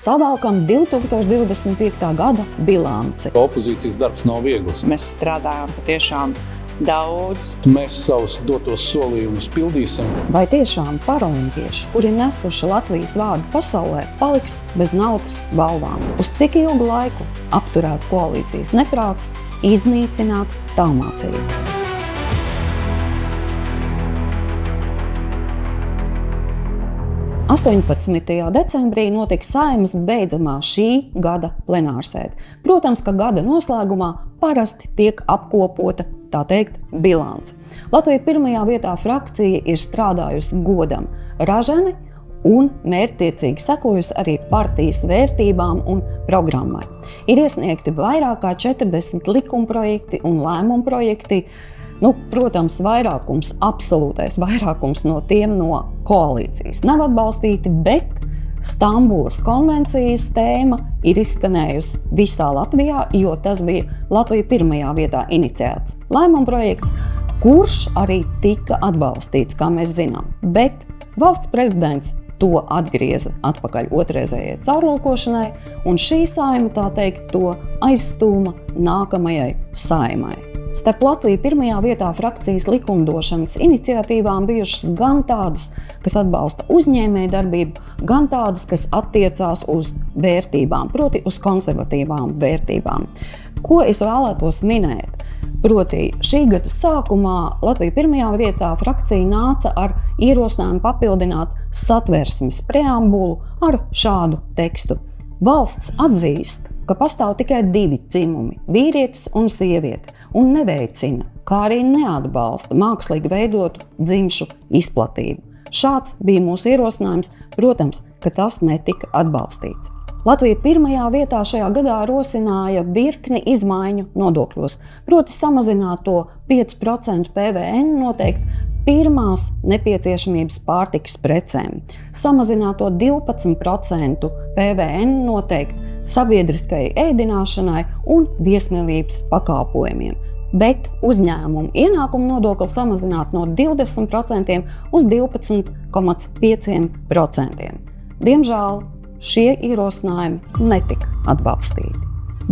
savalkam 2025. gada bilanci. Opozīcijas darbs nav viegls. Mēs strādājam patiešām daudz. Mēs savus dotos solījumus pildīsim. Vai tiešām paralimpieši, kuri nesuši Latvijas vārdu pasaulē, paliks bez naudas balvām? Uz cik ilgu laiku apturēts koalīcijas neprāts iznīcināt tālmācību? Decembrī notiks Saeimas beidzamā šī gada plenārsēde. Protams, ka gada noslēgumā parasti tiek apkopota, tā teikt, bilance. Latvija pirmajā vietā frakcija ir strādājusi godam, ražani un mērķtiecīgi sekojusi arī partijas vērtībām un programmai. Ir iesniegti vairāk kā 40 likumprojekti un lēmumprojekti. Protams, absolūtais vairākums no tiem no koalīcijas nav atbalstīti, bet Stambulas konvencijas tēma ir izskanējusi visā Latvijā, jo tas bija Latvija pirmajā vietā iniciēts lēmumprojekts, kurš arī tika atbalstīts, kā mēs zinām. Bet valsts prezidents to atgrieza atpakaļ otrreizējai caurlūkošanai, un šī Saeima, tā teikt, to aizstūma nākamajai Saeimai. Starp Latviju pirmajā vietā frakcijas likumdošanas iniciatīvām bijušas gan tādas, kas atbalsta uzņēmējdarbību, gan tādas, kas attiecās uz vērtībām, proti uz konservatīvām vērtībām. Ko es vēlētos minēt? Proti, šī gada sākumā Latvija pirmajā vietā frakcija nāca ar ierosinājumu papildināt Satversmes preambulu ar šādu tekstu. Valsts atzīst, ka pastāv tikai divi dzimumi – vīrietis un sieviete, un neveicina, kā arī neatbalsta mākslīgi veidotu dzimšu izplatību. Šāds bija mūsu ierosinājums, protams, ka tas netika atbalstīts. Latvija pirmajā vietā šajā gadā rosināja virkni izmaiņu nodokļos, proti samazināt to 5% PVN noteikti pirmās nepieciešamības pārtikas precēm, samazināt to 12% PVN noteikti sabiedriskai ēdināšanai un viesmīlības pakalpojumiem, bet uzņēmumu ienākumu nodokli samazināt no 20% uz 12,5%. Diemžēl šie ierosinājumi netika atbalstīti,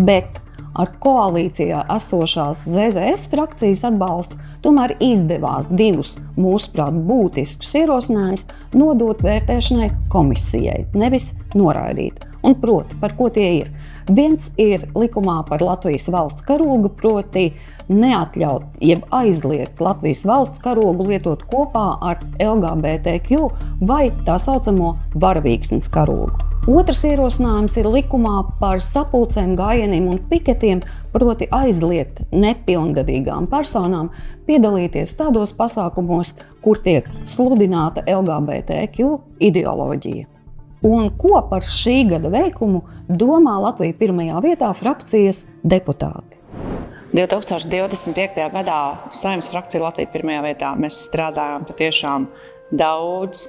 bet ar koalīcijā esošās ZZS frakcijas atbalstu tomēr izdevās divus, mūsuprāt, būtiskus ierosinājumus nodot vērtēšanai komisijai, nevis noraidīt. Un proti, par ko tie ir? Viens ir likumā par Latvijas valsts karogu, proti neatļaut, jeb aizliegt Latvijas valsts karogu lietot kopā ar LGBTQ vai tā saucamo varavīksnes karogu. Otrs ierosinājums ir likumā par sapulcēm, gājieniem un piketiem, proti aizliegt nepilngadīgām personām piedalīties tādos pasākumos, kur tiek sludināta LGBTQ ideoloģija. Un ko par šī gada veikumu domā Latvija pirmajā vietā frakcijas deputāti? 2025. gadā Saeimas frakcija Latvija pirmajā vietā mēs strādājām patiešām daudz.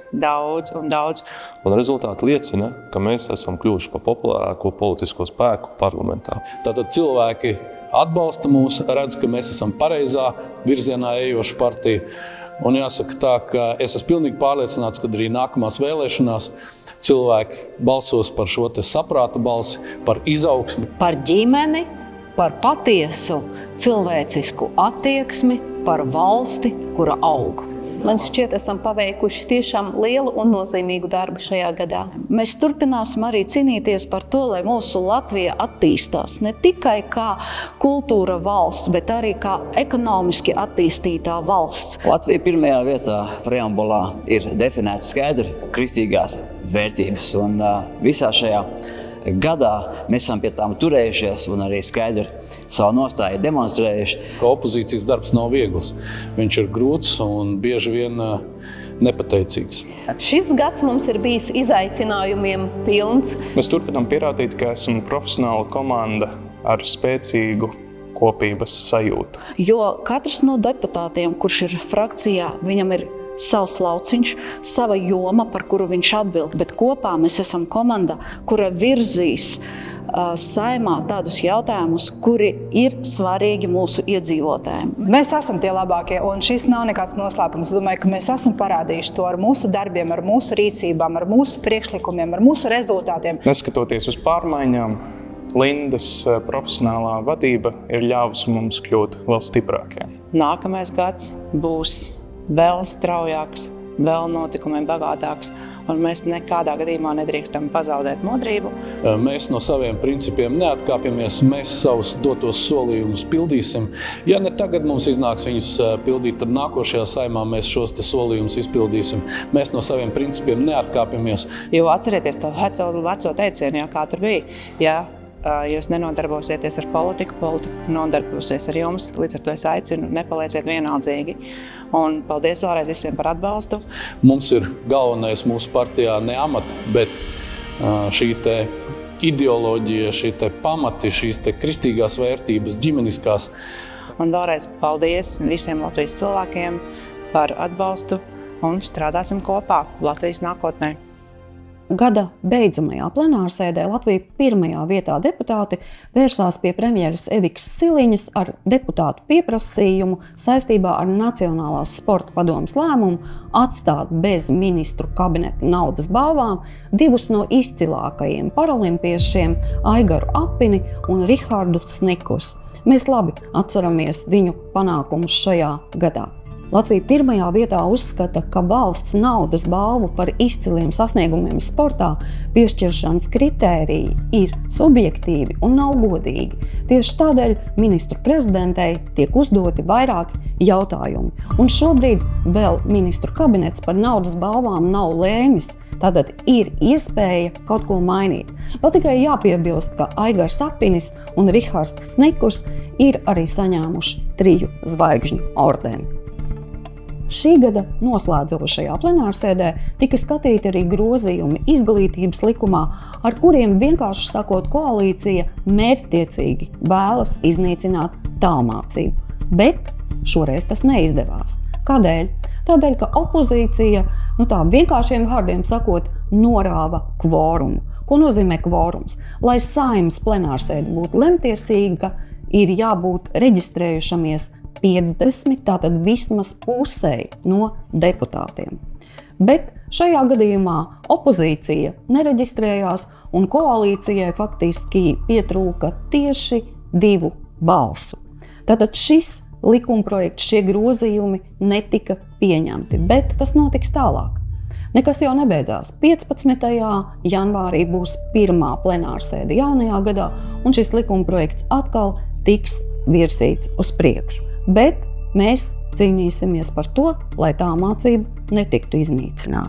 Un rezultāti liecina, ka mēs esam kļuvuši par populārāko politisko spēku parlamentā. Tātad cilvēki atbalsta mūs, redz, ka mēs esam pareizā virzienā ejoša partija. Un jāsaka tā, ka es esmu pilnīgi pārliecināts, ka arī nākamās vēlēšanās cilvēki balsos par šo te saprāta balsi, par izaugsmi. Par ģimeni, par patiesu cilvēcisku attieksmi, par valsti, kura aug. Man šķiet, esam paveikuši tiešām lielu un nozīmīgu darbu šajā gadā. Mēs turpināsim arī cīnīties par to, lai mūsu Latvija attīstās ne tikai kā kultūra valsts, bet arī kā ekonomiski attīstītā valsts. Latvija pirmajā vietā preambulā ir definēts skaidri kristīgās vērtības, un visā šajā gadā mēs esam pie tām turējušies un arī skaidri savu nostāju demonstrējuši. Opozīcijas darbs nav viegls. Viņš ir grūts un bieži vien nepateicīgs. Šis gads mums ir bijis izaicinājumiem pilns. Mēs turpinām pierādīt, ka esam profesionāla komanda ar spēcīgu kopības sajūtu. Jo katrs no deputātiem, kurš ir frakcijā, viņam ir savs lauciņš, sava joma, par kuru viņš atbild, bet kopā mēs esam komanda, kura virzīs saimā tādus jautājumus, kuri ir svarīgi mūsu iedzīvotājiem. Mēs esam tie labākie, un šis nav nekāds noslēpums. Es domāju, ka mēs esam parādījuši to ar mūsu darbiem, ar mūsu rīcībām, ar mūsu priekšlikumiem, ar mūsu rezultātiem. Neskatoties uz pārmaiņām, Lindas profesionālā vadība ir ļāvusi mums kļūt vēl stiprākiem. Nākamais gads būs vēl straujāks, vēl notikumiem bagātāks, un mēs nekādā gadījumā nedrīkstam pazaudēt modrību. Mēs no saviem principiem neatkāpjamies, mēs savus dotos solījumus pildīsim. Ja ne tagad mums iznāks viņus pildīt, tad nākošajā saimā mēs šos solījumus izpildīsim. Mēs no saviem principiem neatkāpjamies. Jo atcerieties to veco teicienu, kā tur bija. Ja jūs nenodarbosieties ar politiku, politika nodarbosies ar jums. Līdz ar to es aicinu, nepalieciet vienaldzīgi. Un paldies vēlreiz visiem par atbalstu. Mums ir galvenais mūsu partijā ne amati, bet šī te ideoloģija, šī te pamati, šīs te kristīgās vērtības, ģimeniskās. Un vēlreiz paldies visiem Latvijas cilvēkiem par atbalstu un strādāsim kopā Latvijas nākotnē. Gada beidzamajā plenārsēdē Latvija pirmajā vietā deputāti vērsās pie premjeras Evikas Siliņas ar deputātu pieprasījumu saistībā ar Nacionālās sporta padomes lēmumu atstāt bez ministru kabineta naudas balvām divus no izcilākajiem paralimpiešiem Aigaru Apini un Rihardu Snikus. Mēs labi atceramies viņu panākumus šajā gadā. Latvija pirmajā vietā uzskata, ka valsts naudas balvu par izciliem sasniegumiem sportā piešķiršanas kritēriji ir subjektīvi un nav godīgi. Tieši tādēļ ministru prezidentei tiek uzdoti vairāki jautājumi. Un šobrīd vēl ministru kabinets par naudas balvām nav lēmis. Tātad ir iespēja kaut ko mainīt. Vēl tikai jāpiebilst, ka Aigars Apinis un Rihards Snikus ir arī saņēmuši 3 zvaigžņu ordeni. Šī gada noslēdzošajā plenārsēdē tika skatīti arī grozījumi izglītības likumā, ar kuriem vienkārši sakot koalīcija mērķtiecīgi vēlas iznīcināt tālmācību. Bet šoreiz tas neizdevās. Kādēļ? Tādēļ, ka opozīcija, tā vienkāršiem vārdiem sakot, norāva kvorumu. Ko nozīmē kvorums? Lai Saeimas plenārsēde būtu lemtiesīga, ir jābūt reģistrējušamies 50, tātad vismaz pusēji no deputātiem. Bet šajā gadījumā opozīcija nereģistrējās un koalīcijai faktiski pietrūka tieši 2 balsu. Tātad šis likumprojekts, šie grozījumi netika pieņemti, bet kas notiks tālāk? Nekas jau nebeidzās. 15. janvārī būs pirmā plenārsēde jaunajā gadā, un šis likumprojekts atkal tiks virsīts uz priekšu. Bet mēs cīnīsimies par to, lai tā mācība netiktu iznīcināta.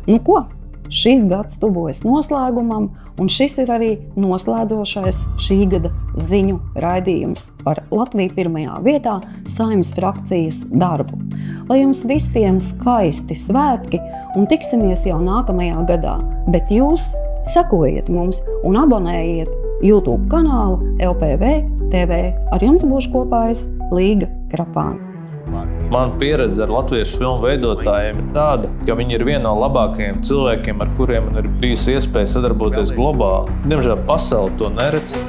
Nu ko? Šis gads tuvojas noslēgumam, un šis ir arī noslēdzošais šī gada ziņu raidījums par Latviju pirmajā vietā Saeimas frakcijas darbu. Lai jums visiem skaisti svētki un tiksimies jau nākamajā gadā, bet jūs sekojiet mums un abonējiet YouTube kanālu LPV TV. Ar jums būšu kopā es, Līga Krapāne. Mana pieredze ar latviešu filmu veidotājiem ir tāda, ka viņi ir viena no labākajiem cilvēkiem, ar kuriem man ir bijusi iespēja sadarboties globāli. Diemžēl pasaule to neredz.